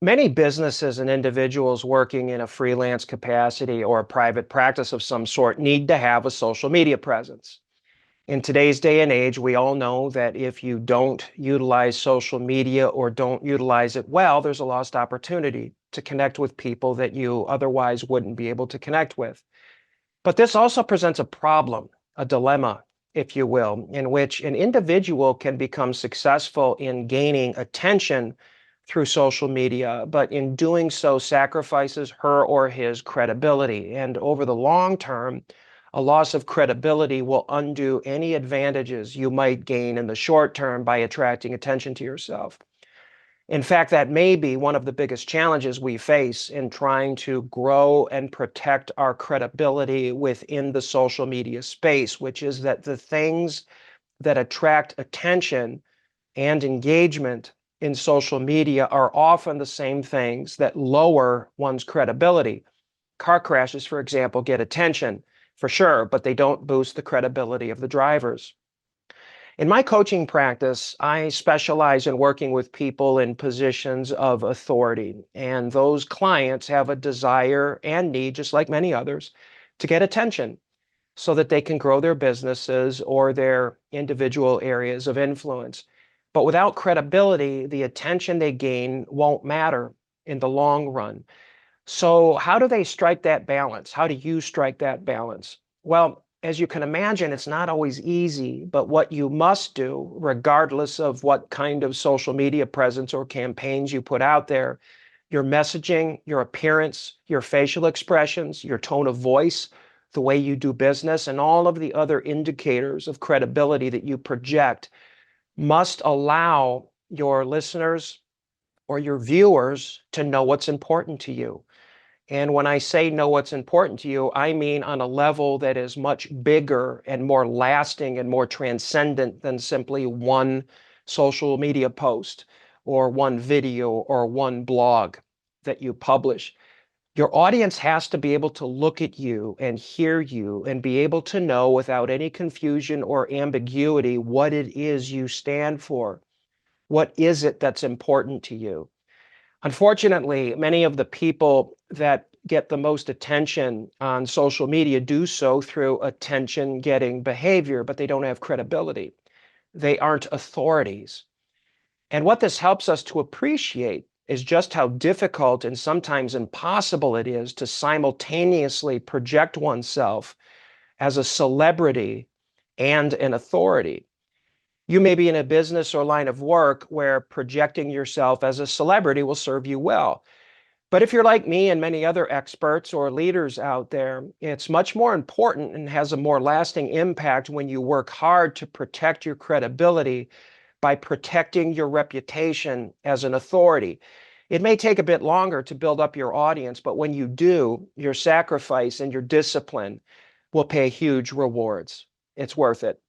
Many businesses and individuals working in a freelance capacity or a private practice of some sort need to have a social media presence. In today's day and age, we all know that if you don't utilize social media or don't utilize it well, there's a lost opportunity to connect with people that you otherwise wouldn't be able to connect with. But this also presents a problem, a dilemma, if you will, in which an individual can become successful in gaining attention through social media, but in doing so sacrifices her or his credibility. And over the long term, a loss of credibility will undo any advantages you might gain in the short term by attracting attention to yourself. In fact, that may be one of the biggest challenges we face in trying to grow and protect our credibility within the social media space, which is that the things that attract attention and engagement in social media are often the same things that lower one's credibility. Car crashes, for example, get attention for sure, but they don't boost the credibility of the drivers. In my coaching practice, I specialize in working with people in positions of authority, and those clients have a desire and need, just like many others, to get attention so that they can grow their businesses or their individual areas of influence. But without credibility, the attention they gain won't matter in the long run. So, how do they strike that balance? How do you strike that balance? Well, as you can imagine, it's not always easy, but what you must do, regardless of what kind of social media presence or campaigns you put out there, your messaging, your appearance, your facial expressions, your tone of voice, the way you do business, and all of the other indicators of credibility that you project must allow your listeners or your viewers to know what's important to you. And when I say know what's important to you, I mean on a level that is much bigger and more lasting and more transcendent than simply one social media post or one video or one blog that you publish. Your audience has to be able to look at you and hear you and be able to know without any confusion or ambiguity what it is you stand for. What is it that's important to you? Unfortunately, many of the people that get the most attention on social media do so through attention-getting behavior, but they don't have credibility. They aren't authorities. And what this helps us to appreciate is just how difficult and sometimes impossible it is to simultaneously project oneself as a celebrity and an authority. You may be in a business or line of work where projecting yourself as a celebrity will serve you well. But if you're like me and many other experts or leaders out there, it's much more important and has a more lasting impact when you work hard to protect your credibility by protecting your reputation as an authority. It may take a bit longer to build up your audience, but when you do, your sacrifice and your discipline will pay huge rewards. It's worth it.